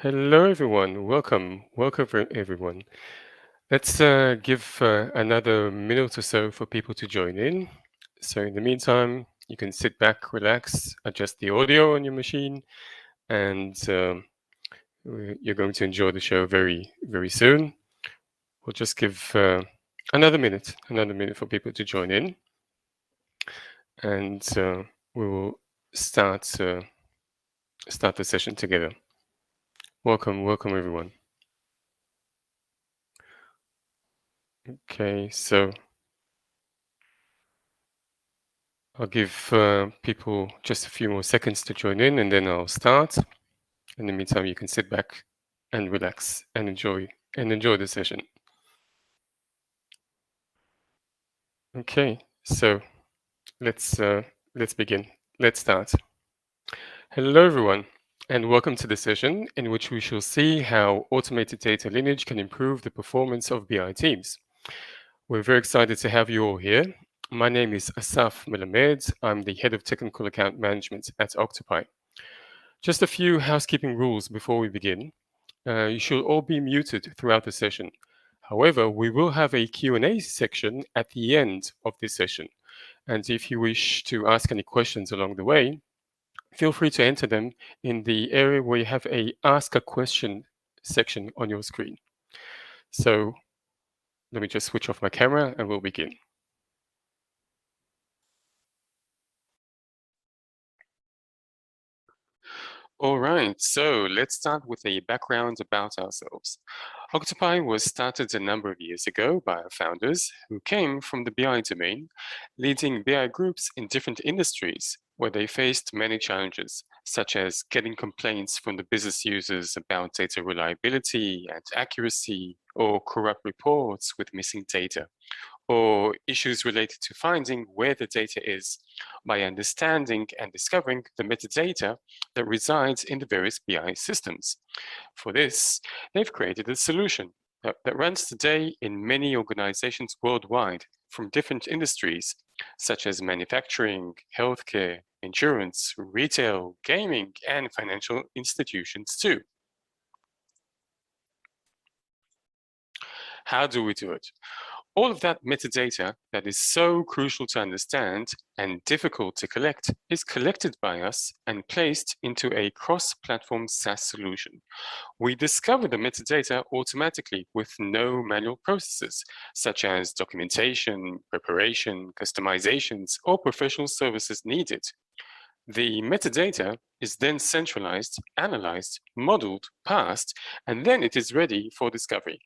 Hello, everyone. Welcome everyone. Let's give another minute or so for people to join in. So in the meantime, you can sit back, relax, adjust the audio on your machine, and you're going to enjoy the show very, very soon. We'll just give another minute for people to join in, and we will start the session together. Welcome, everyone. Okay, so I'll give people just a few more seconds to join in, and then I'll start. In the meantime, you can sit back and relax and enjoy the session. Okay, so let's begin. Let's start. Hello, everyone, and welcome to the session in which we shall see how automated data lineage can improve the performance of BI teams. We're very excited to have you all here. My name is Asaf Melamed. I'm the head of technical account management at Octopi. Just a few housekeeping rules before we begin. You should all be muted throughout the session. However, we will have a Q&A section at the end of this session. And if you wish to ask any questions along the way, feel free to enter them in the area where you have a Ask a Question section on your screen. So let me just switch off my camera and we'll begin. All right, so let's start with a background about ourselves. Octopi was started a number of years ago by our founders who came from the BI domain, leading BI groups in different industries where they faced many challenges, such as getting complaints from the business users about data reliability and accuracy, or corrupt reports with missing data, or issues related to finding where the data is by understanding and discovering the metadata that resides in the various BI systems. For this, they've created a solution that runs today in many organizations worldwide from different industries, such as manufacturing, healthcare, insurance, retail, gaming, and financial institutions too. How do we do it? All of that metadata that is so crucial to understand and difficult to collect is collected by us and placed into a cross-platform SaaS solution. We discover the metadata automatically with no manual processes, such as documentation, preparation, customizations, or professional services needed. The metadata is then centralized, analyzed, modeled, parsed, and then it is ready for discovery.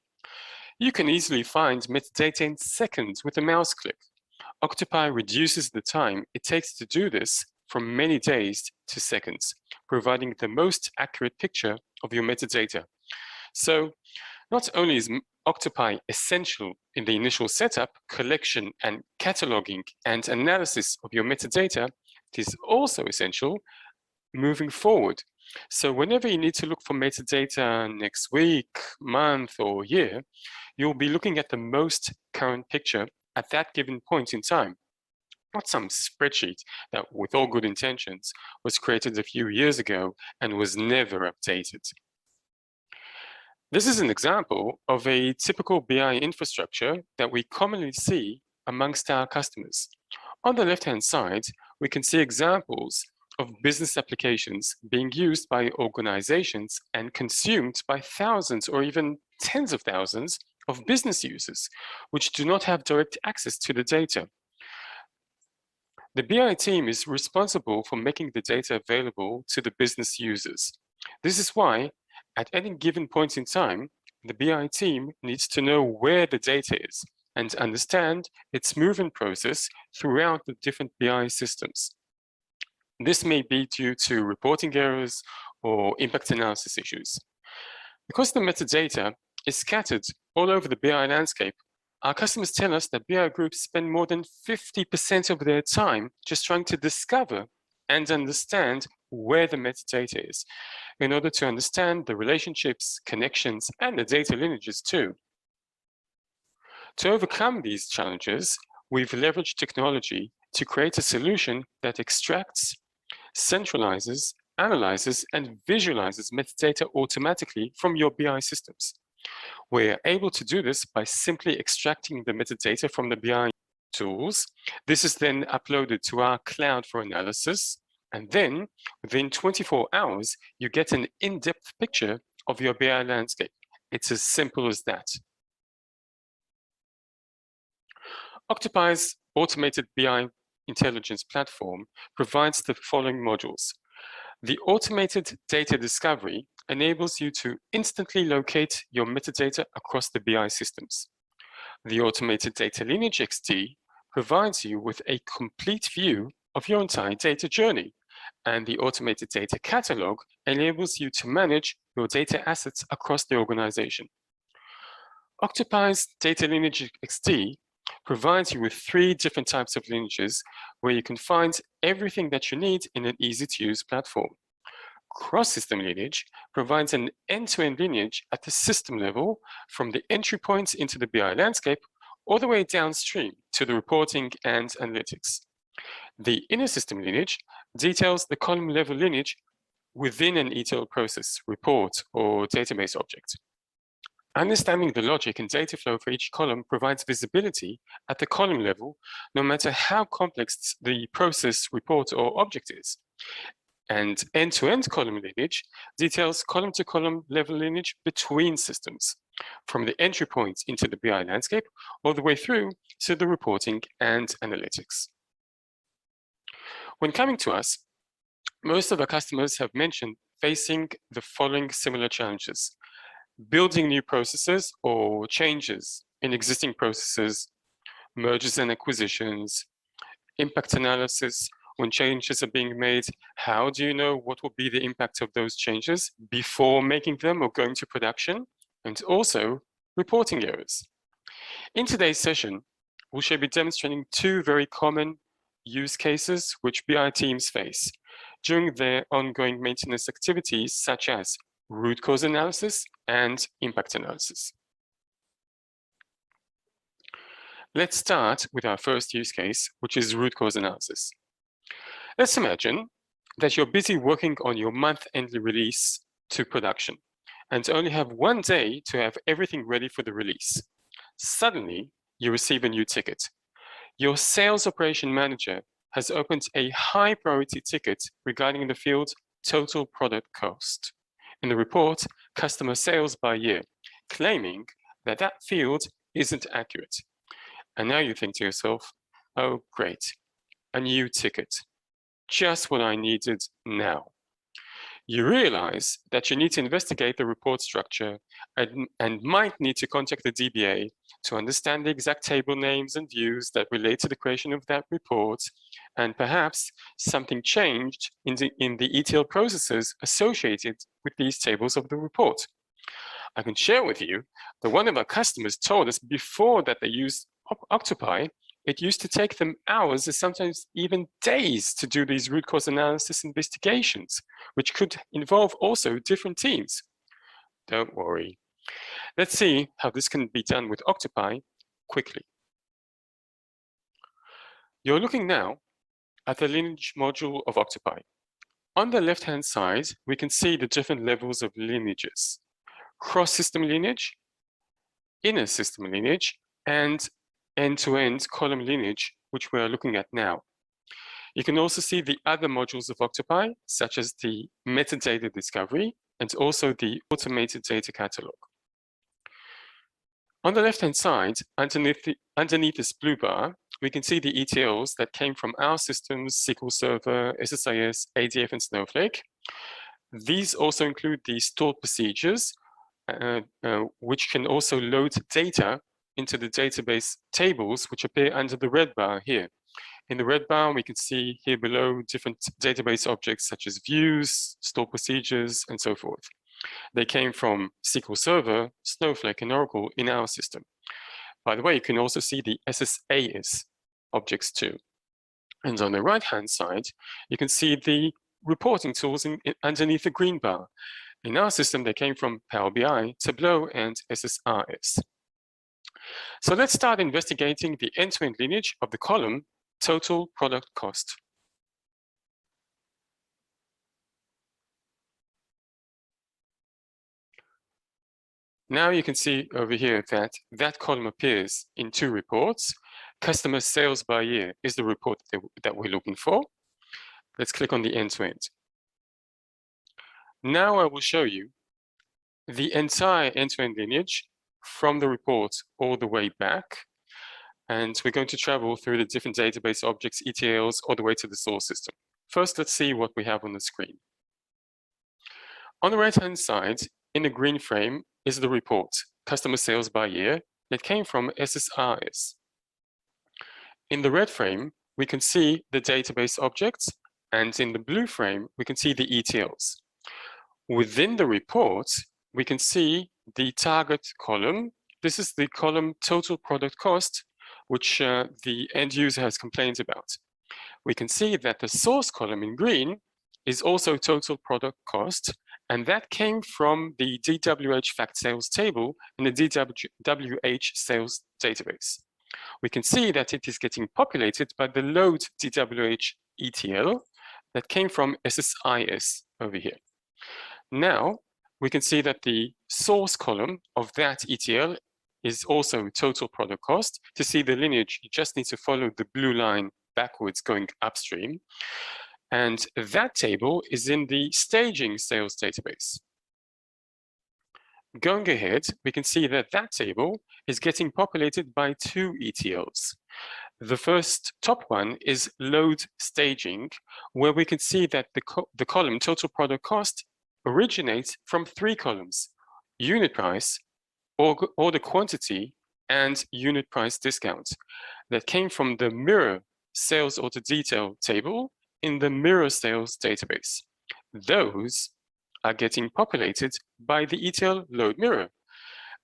You can easily find metadata in seconds with a mouse click. Octopi reduces the time it takes to do this from many days to seconds, providing the most accurate picture of your metadata. So, not only is Octopi essential in the initial setup, collection, and cataloging and analysis of your metadata, it is also essential moving forward. So whenever you need to look for metadata next week, month, or year, you'll be looking at the most current picture at that given point in time, not some spreadsheet that, with all good intentions, was created a few years ago and was never updated. This is an example of a typical BI infrastructure that we commonly see amongst our customers. On the left-hand side, we can see examples of business applications being used by organizations and consumed by thousands or even tens of thousands of business users, which do not have direct access to the data. The BI team is responsible for making the data available to the business users. This is why, at any given point in time, the BI team needs to know where the data is and understand its movement process throughout the different BI systems. This may be due to reporting errors or impact analysis issues. Because the metadata is scattered all over the BI landscape, our customers tell us that BI groups spend more than 50% of their time just trying to discover and understand where the metadata is, in order to understand the relationships, connections, and the data lineages too. To overcome these challenges, we've leveraged technology to create a solution that extracts, centralizes, analyzes and visualizes metadata automatically from your BI systems. We're able to do this by simply extracting the metadata from the BI tools. This is then uploaded to our cloud for analysis. And then within 24 hours, you get an in-depth picture of your BI landscape. It's as simple as that. Octopai's automated BI intelligence platform provides the following modules. The automated data discovery enables you to instantly locate your metadata across the BI systems. The automated data lineage XD provides you with a complete view of your entire data journey, and the automated data catalog enables you to manage your data assets across the organization. Octopai's data lineage XD provides you with 3 different types of lineages where you can find everything that you need in an easy-to-use platform. Cross-system lineage provides an end-to-end lineage at the system level from the entry points into the BI landscape all the way downstream to the reporting and analytics. The inner system lineage details the column-level lineage within an Etl process, report, or database object. Understanding the logic and data flow for each column provides visibility at the column level, no matter how complex the process, report, or object is. And end-to-end column lineage details column-to-column level lineage between systems, from the entry point into the BI landscape all the way through to the reporting and analytics. When coming to us, most of our customers have mentioned facing the following similar challenges: building new processes or changes in existing processes, mergers and acquisitions, impact analysis. When changes are being made, how do you know what will be the impact of those changes before making them or going to production? And also reporting errors. In today's session, we shall be demonstrating 2 very common use cases which BI teams face during their ongoing maintenance activities, such as root cause analysis and impact analysis. Let's start with our first use case, which is root cause analysis. Let's imagine that you're busy working on your month-end release to production and only have 1 day to have everything ready for the release. Suddenly, you receive a new ticket. Your sales operation manager has opened a high priority ticket regarding the field total product cost in the report customer sales by year, claiming that that field isn't accurate. And now you think to yourself, oh great, a new ticket, just what I needed now. You realize that you need to investigate the report structure and might need to contact the DBA to understand the exact table names and views that relate to the creation of that report, and perhaps something changed in the ETL processes associated with these tables of the report. I can share with you that one of our customers told us before that they used Octopi, it used to take them hours and sometimes even days to do these root cause analysis investigations, which could involve also different teams. Don't worry. Let's see how this can be done with Octopi quickly. You're looking now at the lineage module of Octopi. On the left-hand side, we can see the different levels of lineages: cross-system lineage, inner system lineage, and end-to-end column lineage, which we are looking at now. You can also see the other modules of Octopi, such as the metadata discovery and also the automated data catalog. On the left-hand side, underneath this blue bar, we can see the ETLs that came from our systems: Sql Server, SSIS, ADF, and Snowflake. These also include the stored procedures, which can also load data into the database tables, which appear under the red bar here. In the red bar, we can see here below different database objects such as views, stored procedures, and so forth. They came from Sql Server, Snowflake, and Oracle in our system. By the way, you can also see the SSAS objects too. And on the right-hand side, you can see the reporting tools underneath the green bar. In our system, they came from Power BI, Tableau, and SSRS. So let's start investigating the end-to-end lineage of the column total product cost. Now you can see over here that that column appears in two reports. Customer sales by year is the report that we're looking for. Let's click on the end-to-end. Now I will show you the entire end-to-end lineage from the report all the way back. And we're going to travel through the different database objects, Etls, all the way to the source system. First, let's see what we have on the screen. On the right-hand side, in the green frame, is the report, customer sales by year, that came from SSRS. In the red frame, we can see the database objects, and in the blue frame, we can see the Etls. Within the report, we can see the target column. This is the column total product cost, which the end user has complained about. We can see that the source column in green is also total product cost, and that came from the DWH fact sales table in the DWH sales database. We can see that it is getting populated by the load DWH Etl that came from SSIS over here. Now, we can see that the source column of that Etl is also total product cost. To see the lineage, you just need to follow the blue line backwards going upstream. And that table is in the staging sales database. Going ahead, we can see that that table is getting populated by two Etls. The first top one is load staging, where we can see that the column total product cost originates from three columns: unit price, order quantity, and unit price discount. That came from the mirror sales order detail table in the mirror sales database. Those are getting populated by the Etl load mirror.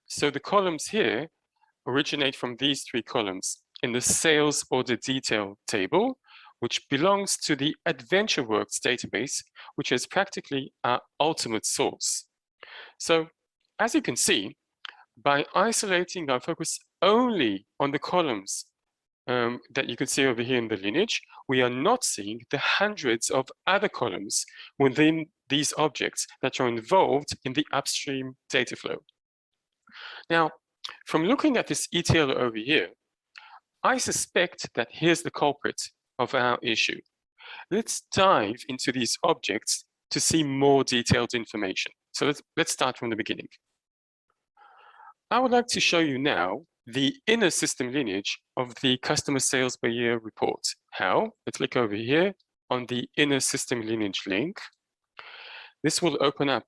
So the columns here originate from these three columns in the sales order detail table, which belongs to the AdventureWorks database, which is practically our ultimate source. So as you can see, by isolating our focus only on the columns that you can see over here in the lineage, we are not seeing the hundreds of other columns within these objects that are involved in the upstream data flow. Now, from looking at this Etl over here, I suspect that here's the culprit of our issue. Let's dive into these objects to see more detailed information. So let's start from the beginning. I would like to show you now the inner system lineage of the customer sales by year report. How? Let's click over here on the inner system lineage link. This will open up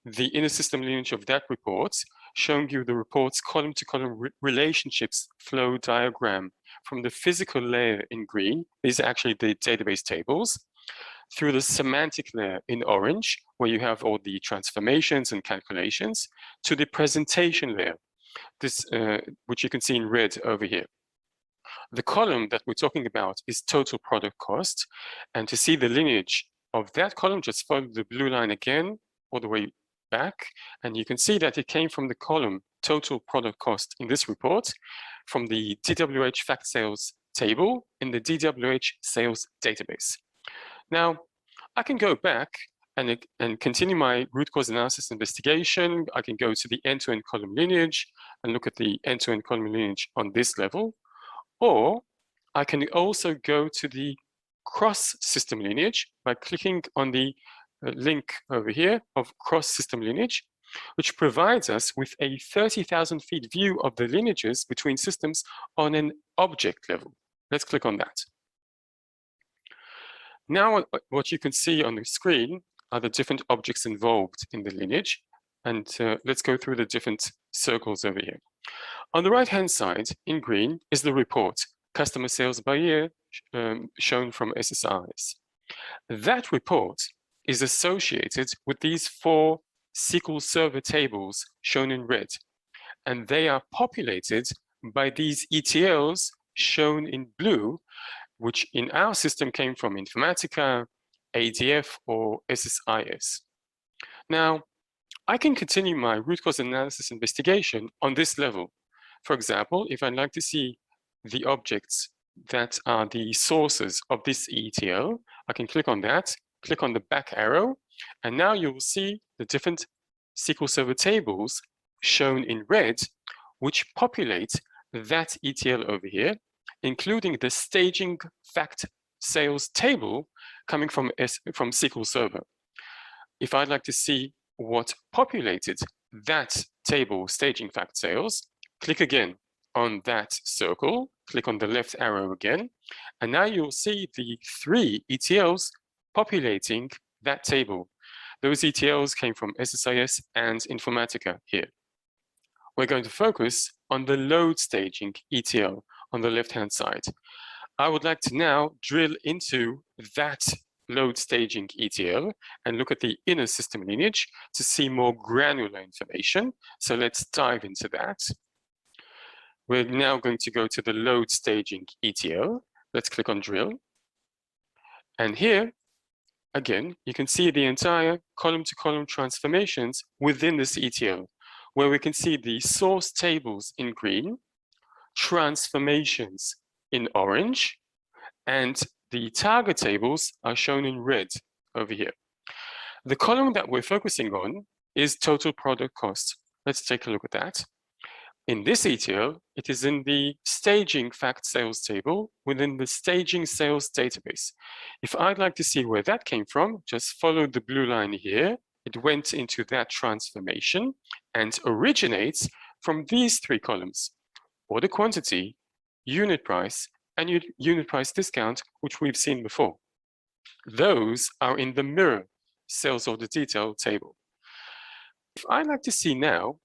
the inner system lineage of that report, showing you the report's column-to-column relationships flow diagram from the physical layer in green. These are actually the database tables, through the semantic layer in orange, where you have all the transformations and calculations, to the presentation layer, this which you can see in red over here. The column that we're talking about is total product cost, and to see the lineage of that column, just follow the blue line again all the way back, and you can see that it came from the column total product cost in this report from the DWH fact sales table in the DWH sales database. Now, I can go back and continue my root cause analysis investigation. I can go to the end-to-end column lineage and look at the end-to-end column lineage on this level, or I can also go to the cross-system lineage by clicking on the link over here of cross-system lineage, which provides us with a 30,000 feet view of the lineages between systems on an object level. Let's click on that. Now, what you can see on the screen are the different objects involved in the lineage, and let's go through the different circles over here. On the right-hand side, in green, is the report, customer sales by year, shown from SSRS. That report is associated with these four SQL Server tables shown in red, and they are populated by these ETLs shown in blue, which in our system came from Informatica, ADF, or SSIS. Now, I can continue my root cause analysis investigation on this level. For example, if I'd like to see the objects that are the sources of this ETL, I can click on that, click on the back arrow, and now you will see the different SQL Server tables shown in red, which populate that ETL over here, including the staging fact sales table coming from SQL Server. If I'd like to see what populated that table, staging fact sales, click again on that circle, click on the left arrow again, and now you'll see the 3 ETLs populating that table. Those ETLs came from SSIS and Informatica here. We're going to focus on the load staging ETL on the left-hand side. I would like to now drill into that load staging ETL and look at the inner system lineage to see more granular information. So let's dive into that. We're now going to go to the load staging ETL. Let's click on drill. And here, again, you can see the entire column-to-column transformations within this ETL, where we can see the source tables in green, transformations in orange, and the target tables are shown in red over here. The column that we're focusing on is total product cost. Let's take a look at that. In this ETL, it is in the staging fact sales table within the staging sales database. If I'd like to see where that came from, just follow the blue line here. It went into that transformation and originates from these 3 columns: order quantity, unit price, and unit price discount, which we've seen before. Those are in the mirror sales order detail table. If I'd like to see now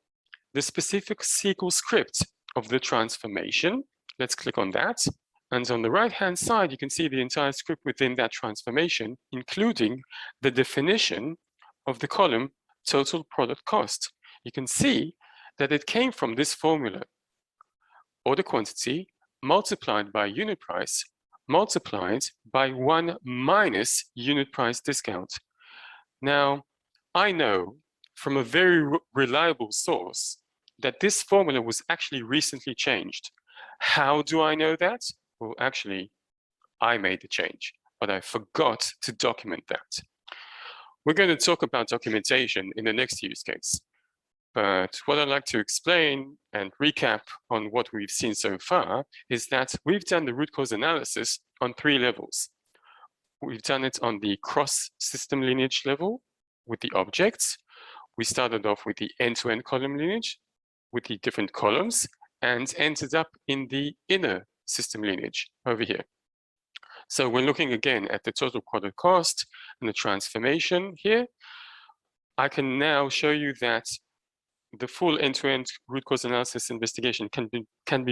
the specific SQL script of the transformation, let's click on that. And on the right-hand side, you can see the entire script within that transformation, including the definition of the column total product cost. You can see that it came from this formula: order quantity multiplied by unit price multiplied by 1 minus unit price discount. Now, I know from a very reliable source that this formula was actually recently changed. How do I know that? Well, actually, I made the change, but I forgot to document that. We're going to talk about documentation in the next use case. But what I'd like to explain and recap on what we've seen so far is that we've done the root cause analysis on 3 levels. We've done it on the cross-system lineage level with the objects. We started off with the end-to-end column lineage with the different columns and ended up in the inner system lineage over here. So we're looking again at the total product cost and the transformation here. I can now show you that the full end-to-end root cause analysis investigation can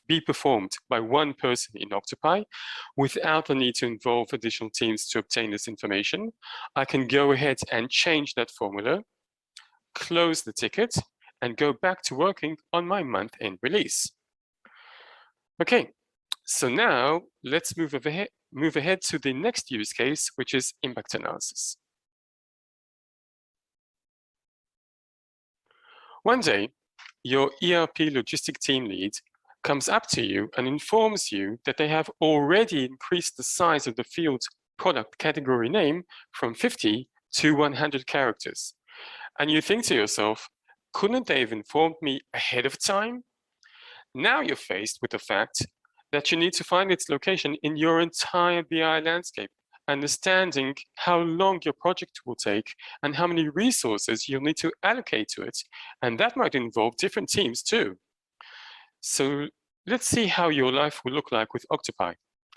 be performed by one person in Octopi without the need to involve additional teams to obtain this information. I can go ahead and change that formula, close the ticket, and go back to working on my month-end release. Okay, so now let's move ahead to the next use case, which is impact analysis. One day, your ERP logistic team lead comes up to you and informs you that they have already increased the size of the field product category name from 50 to 100 characters. And you think to yourself, couldn't they have informed me ahead of time? Now you're faced with the fact that you need to find its location in your entire BI landscape, understanding how long your project will take and how many resources you'll need to allocate to it. And that might involve different teams too. So let's see how your life will look like with Octopi,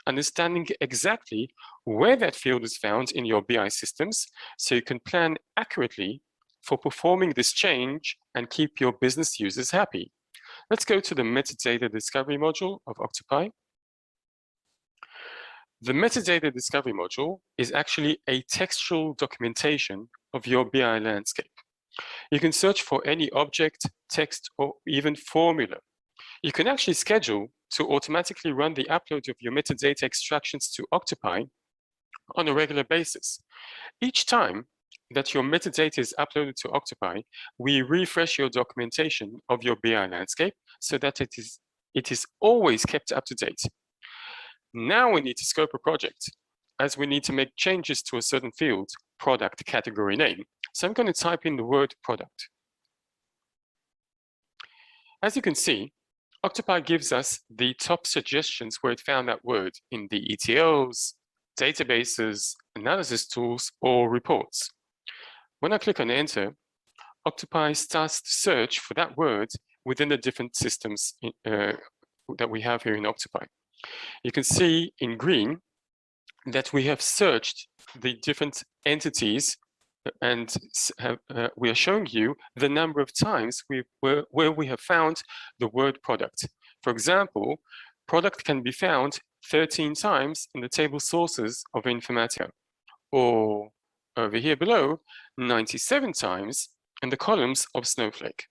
understanding exactly where that field is found in your BI systems so you can plan accurately for performing this change and keep your business users happy. Let's go to the metadata discovery module of Octopi. The metadata discovery module is actually a textual documentation of your BI landscape. You can search for any object, text, or even formula. You can actually schedule to automatically run the upload of your metadata extractions to Octopi on a regular basis. Each time that your metadata is uploaded to Octopi, we refresh your documentation of your BI landscape so that it is always kept up to date. Now we need to scope a project, as we need to make changes to a certain field, product category name. So I'm going to type in the word product. As you can see, Octopi gives us the top suggestions where it found that word in the ETLs, databases, analysis tools, or reports. When I click on Enter, Octopi starts to search for that word within the different systems that we have here in Octopi. You can see in green that we have searched the different entities and we are showing you the number of times where we have found the word product. For example, product can be found 13 times in the table sources of Informatica, or over here below, 97 times in the columns of Snowflake.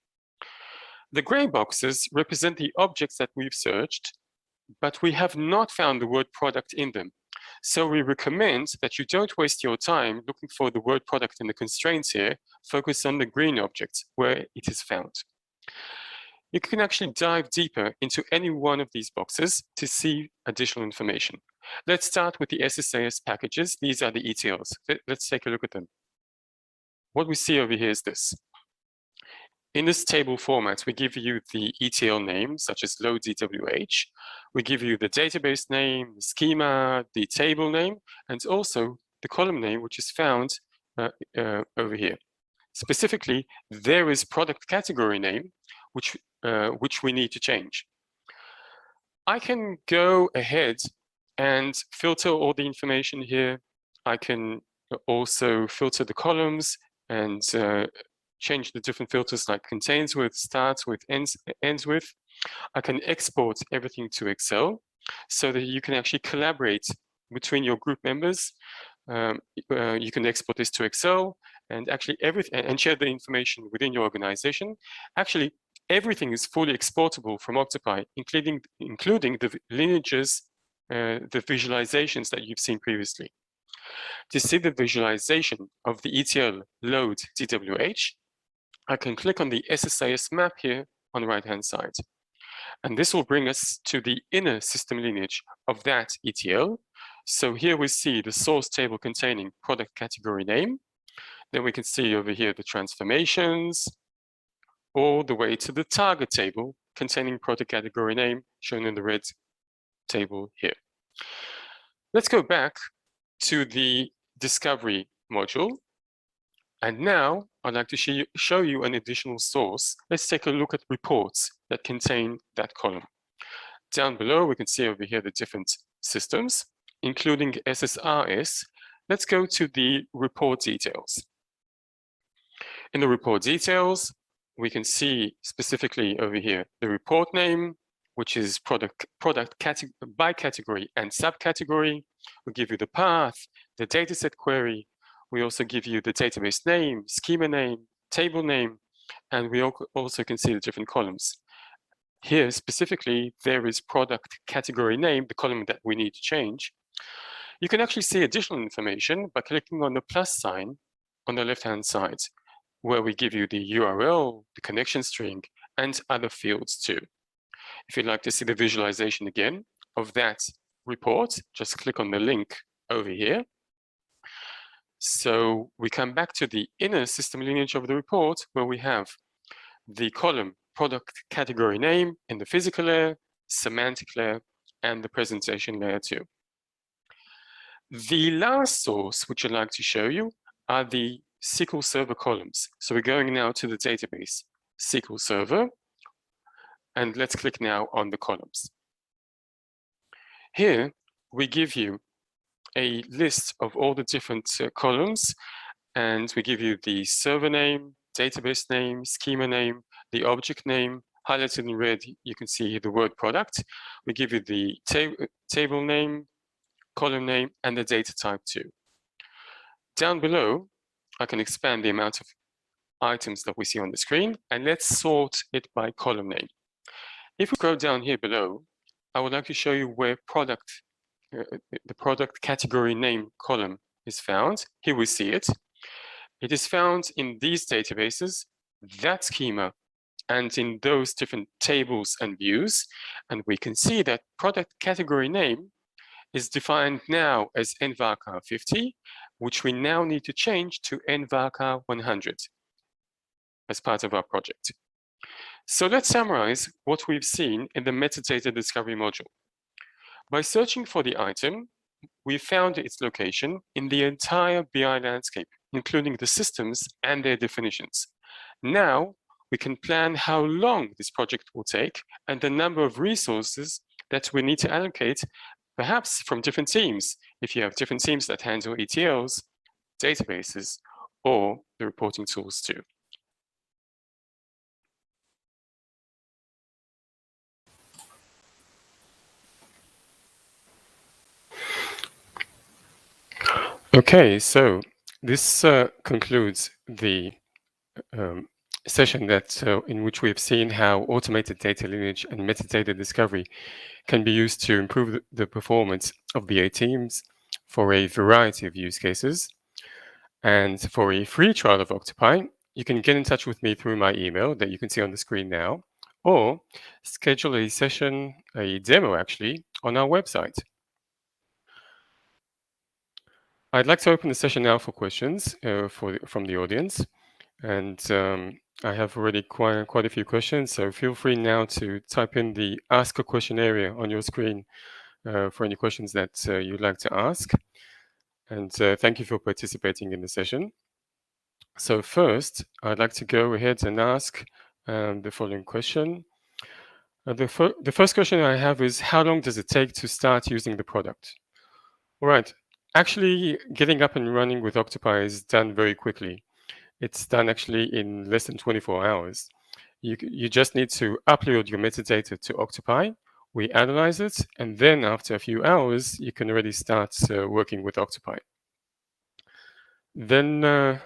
The gray boxes represent the objects that we've searched, but we have not found the word product in them. So we recommend that you don't waste your time looking for the word product in the constraints here. Focus on the green objects where it is found. You can actually dive deeper into any one of these boxes to see additional information. Let's start with the SSAS packages. These are the ETLs. Let's take a look at them. What we see over here is this. In this table format, we give you the ETL name, such as load DWH. We give you the database name, the schema, the table name, and also the column name, which is found over here. Specifically, there is product category name, which we need to change. I can go ahead and filter all the information here. I can also filter the columns and change the different filters like contains with, starts with, ends with. I can export everything to Excel so that you can actually collaborate between your group members. You can export this to Excel and actually and share the information within your organization. Actually, everything is fully exportable from Octopi, including the lineages, the visualizations that you've seen previously. To see the visualization of the ETL load DWH, I can click on the SSAS map here on the right-hand side. And this will bring us to the inner system lineage of that ETL. So here we see the source table containing product category name. Then we can see over here the transformations, all the way to the target table containing product category name, shown in the red table here. Let's go back to the discovery module. And now I'd like to show you an additional source. Let's take a look at reports that contain that column. Down below, we can see over here the different systems, including SSRS. Let's go to the report details. In the report details, we can see specifically over here the report name, which is product by category and subcategory. We give you the path, the dataset query. We also give you the database name, schema name, table name, and we also can see the different columns. Here specifically, there is product category name, the column that we need to change. You can actually see additional information by clicking on the plus sign on the left-hand side, where we give you the URL, the connection string, and other fields too. If you'd like to see the visualization again of that report, just click on the link over here. So we come back to the inner system lineage of the report, where we have the column product category name in the physical layer, semantic layer, and the presentation layer too. The last source which I'd like to show you are the Sql Server Columns. So we're going now to the database Sql Server, and let's click now on the columns. Here we give you a list of all the different columns, and we give you the server name, database name, schema name, the object name. Highlighted in red, you can see the word product. We give you the table name, column name, and the data type too. Down below, I can expand the amount of items that we see on the screen, and let's sort it by column name. If we go down here below, I would like to show you where the product category name column is found. Here we see it. It is found in these databases, that schema, and in those different tables and views. And we can see that product category name is defined now as nvarchar 50, which we now need to change to nvarchar 100 as part of our project. So let's summarize what we've seen in the metadata discovery module. By searching for the item, we found its location in the entire BI landscape, including the systems and their definitions. Now, we can plan how long this project will take and the number of resources that we need to allocate, perhaps from different teams, if you have different teams that handle ETLs, databases, or the reporting tools too. Okay, so this concludes the session in which we have seen how automated data lineage and metadata discovery can be used to improve the performance of BA teams for a variety of use cases. And for a free trial of Octopi, you can get in touch with me through my email that you can see on the screen now, or schedule a session, a demo actually, on our website. I'd like to open the session now for questions from the audience. And I have already quite a few questions, so feel free now to type in the Ask a Question area on your screen for any questions that you'd like to ask. And thank you for participating in the session. So first, I'd like to go ahead and ask the following question. The first question I have is, how long does it take to start using the product? All right, actually getting up and running with Octopi is done very quickly. It's done actually in less than 24 hours. You just need to upload your metadata to Octopi, we analyze it, and then after a few hours, you can already start working with Octopi. Then a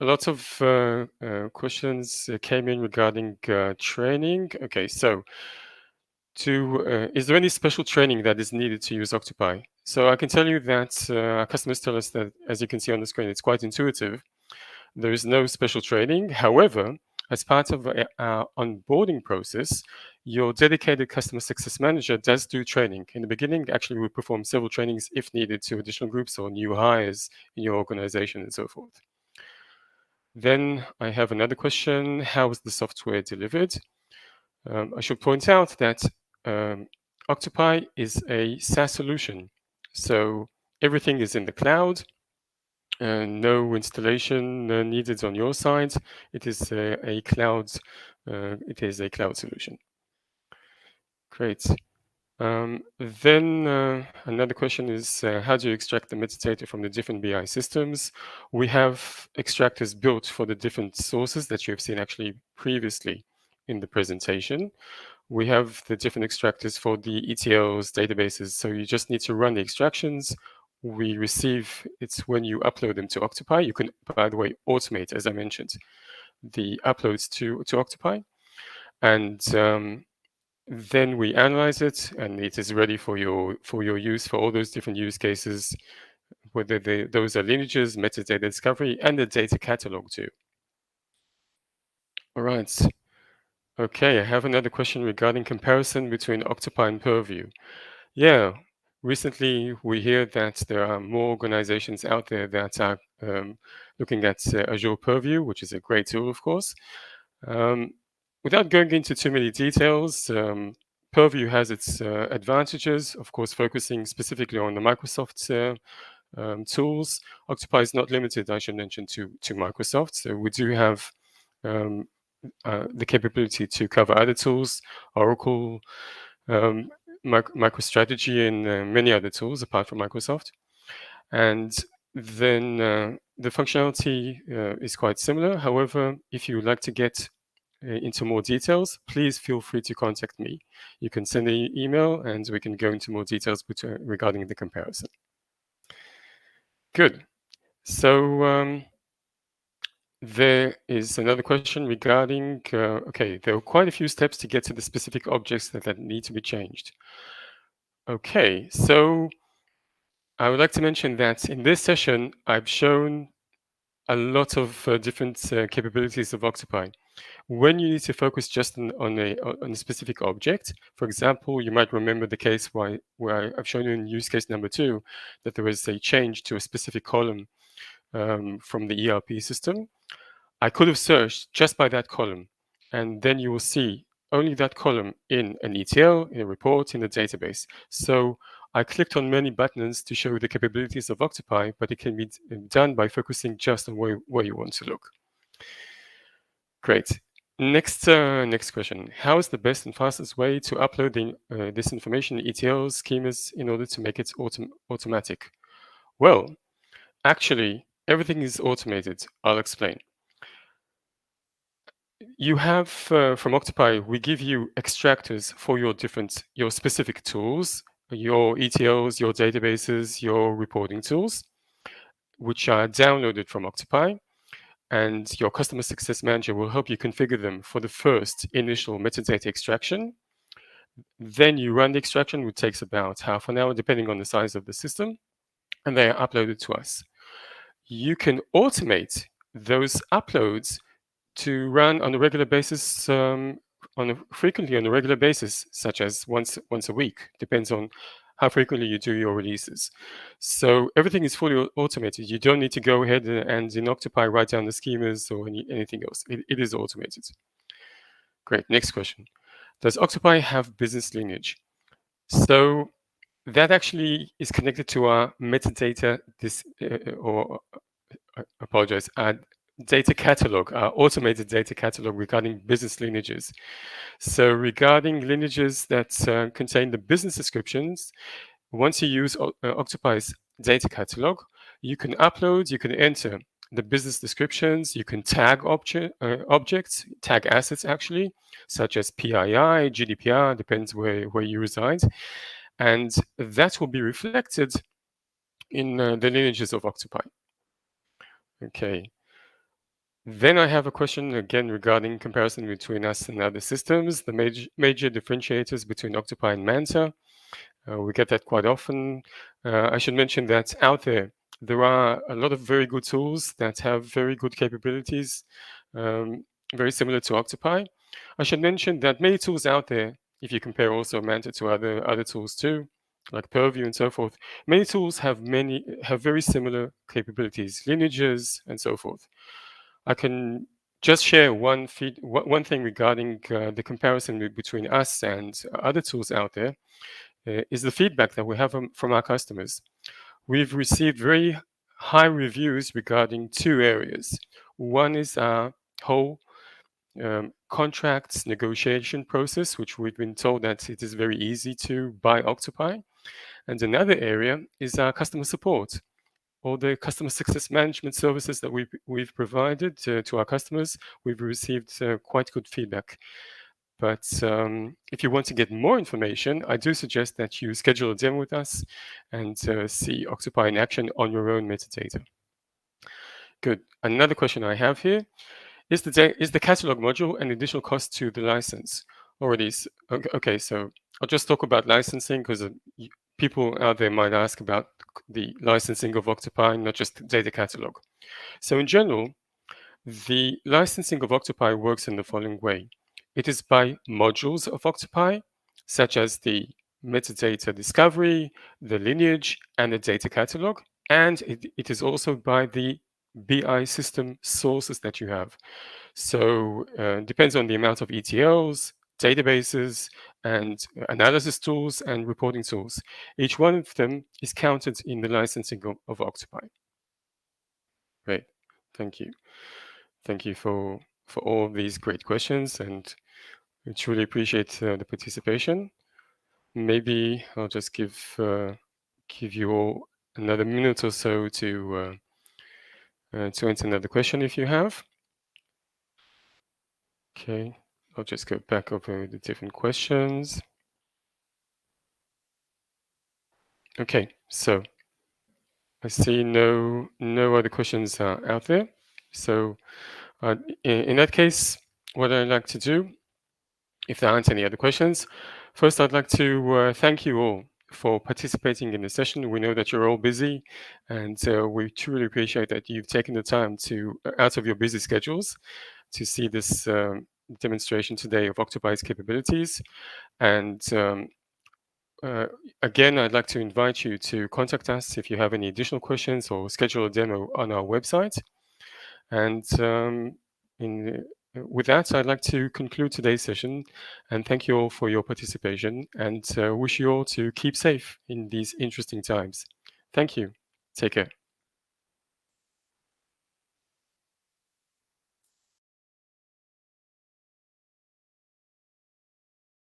lot of questions came in regarding training. Okay, so is there any special training that is needed to use Octopi? So I can tell you that our customers tell us that, as you can see on the screen, it's quite intuitive. There is no special training. However, as part of our onboarding process, your dedicated customer success manager does do training. In the beginning, actually, we perform several trainings if needed to additional groups or new hires in your organization and so forth. Then I have another question. How is the software delivered? I should point out that Octopi is a SaaS solution. So everything is in the cloud. No installation needed on your side. It is a cloud. It is a cloud solution. Great. Then another question is, how do you extract the metadata from the different BI systems? We have extractors built for the different sources that you have seen actually previously in the presentation. We have the different extractors for the ETLs, databases, so you just need to run the extractions. We receive, it's when you upload them to Octopi. You can, by the way, automate, as I mentioned, the uploads to Octopi. And then we analyze it, and it is ready for your use for all those different use cases, whether those are lineages, metadata discovery, and the data catalog too. All right. Okay, I have another question regarding comparison between Octopi and Purview. Yeah, recently we hear that there are more organizations out there that are looking at Azure Purview, which is a great tool, of course. Without going into too many details, Purview has its advantages, of course, focusing specifically on the Microsoft tools. Octopi is not limited, I should mention, to Microsoft. So we do have the capability to cover other tools, Oracle, MicroStrategy, and many other tools apart from Microsoft. And then the functionality is quite similar. However, if you would like to get into more details, please feel free to contact me. You can send an email and we can go into more details regarding the comparison. Good. So there is another question regarding, okay, there are quite a few steps to get to the specific objects that need to be changed. Okay, so I would like to mention that in this session, I've shown a lot of different capabilities of Octopi. When you need to focus just on a specific object, for example, you might remember the case where I've shown you in use case number 2 that there was a change to a specific column from the ERP system. I could have searched just by that column, and then you will see only that column in an ETL, in a report, in the database. So I clicked on many buttons to show the capabilities of Octopi, but it can be done by focusing just on where you want to look. Great. Next question. How is the best and fastest way to upload this information in ETLs, schemas, in order to make it automatic? Well, actually, everything is automated. I'll explain. You have, from Octopi, we give you extractors for your specific tools, your ETLs, your databases, your reporting tools, which are downloaded from Octopi. And your customer success manager will help you configure them for the first initial metadata extraction. Then you run the extraction, which takes about half an hour, depending on the size of the system, and they are uploaded to us. You can automate those uploads to run on a regular basis, frequently on a regular basis, such as once a week. Depends on how frequently you do your releases. So everything is fully automated. You don't need to go ahead and in Octopi write down the schemas or anything else. It is automated. Great. Next question. Does Octopi have business lineage? So that actually is connected to our metadata, apologize, data catalog, our automated data catalog regarding business lineages. So regarding lineages that contain the business descriptions, once you use Octopi's data catalog, you can upload, you can enter the business descriptions, you can tag objects, tag assets actually, such as PII, GDPR, depends where you reside. And that will be reflected in the lineages of Octopi. Okay. Then I have a question again regarding comparison between us and other systems, the major differentiators between Octopi and Manta. We get that quite often. I should mention that out there are a lot of very good tools that have very good capabilities, very similar to Octopi. I should mention that many tools out there, if you compare also Manta to other tools too, like Purview and so forth, many tools have very similar capabilities, lineages and so forth. I can just share one thing regarding the comparison between us and other tools out there. Is the feedback that we have from our customers. We've received very high reviews regarding two areas. One is our whole contracts negotiation process, which we've been told that it is very easy to buy Octopi. And another area is our customer support. All the customer success management services that we've provided to our customers, we've received quite good feedback. But if you want to get more information, I do suggest that you schedule a demo with us and see Octopi in action on your own metadata. Good. Another question I have here is the catalog module an additional cost to the license? Already. Okay, so I'll just talk about licensing because people out there might ask about the licensing of Octopi, not just data catalog. So in general, the licensing of Octopi works in the following way. It is by modules of Octopi, such as the metadata discovery, the lineage, and the data catalog. And it is also by the BI system sources that you have. So depends on the amount of ETLs, databases, and analysis tools and reporting tools. Each one of them is counted in the licensing of Octopi. Great, thank you. Thank you for all of these great questions, and I truly appreciate the participation. Maybe I'll just give you all another minute or so to answer another question if you have. Okay, I'll just go back over the different questions. Okay, so I see no other questions out there. So in that case, what I'd like to do, if there aren't any other questions, first I'd like to thank you all for participating in the session. We know that you're all busy, and we truly appreciate that you've taken the time out of your busy schedules to see this demonstration today of Octopi's capabilities. And again, I'd like to invite you to contact us if you have any additional questions or schedule a demo on our website. And With that, I'd like to conclude today's session and thank you all for your participation and wish you all to keep safe in these interesting times. Thank you. Take care.